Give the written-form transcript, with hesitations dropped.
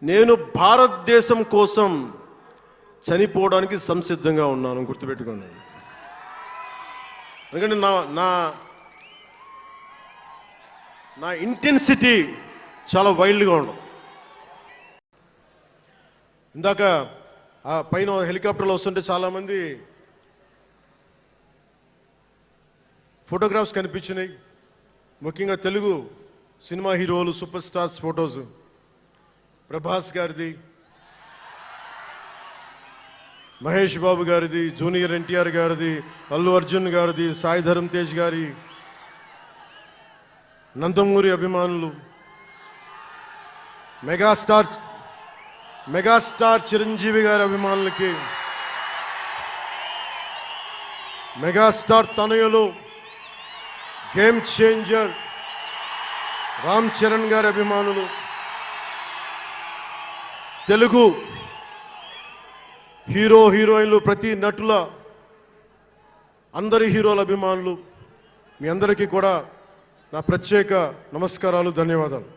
నేను భారతదేశం కోసం చనిపోవడానికి సంసిద్ధంగా ఉన్నాను, గుర్తుపెట్టుకోండి. ఎందుకంటే నా ఇంటెన్సిటీ చాలా వైల్డ్గా ఉండదు. ఇందాక ఆ పైన హెలికాప్టర్లో వస్తుంటే చాలామంది ఫోటోగ్రాఫ్స్ కనిపించినాయి. ముఖ్యంగా తెలుగు సినిమా హీరోలు, సూపర్ స్టార్స్ ఫోటోస్. ప్రభాస్ గారిది, మహేష్ బాబు గారిది, జూనియర్ ఎన్టీఆర్ గారిది, అల్లు అర్జున్ గారిది, సాయి ధరమ్ తేజ్ గారి, నందమూరి అభిమానులు, మెగాస్టార్ చిరంజీవి గారి అభిమానులకి, మెగాస్టార్ తనయులు, గేమ్ చేంజర్ రామ్ చరణ్ గారి అభిమానులు, తెలుగు హీరో హీరోయిన్లు, ప్రతి నటుల అందరి హీరోల అభిమానులు, మీ అందరికీ కూడా నా ప్రత్యేక నమస్కారాలు, ధన్యవాదాలు.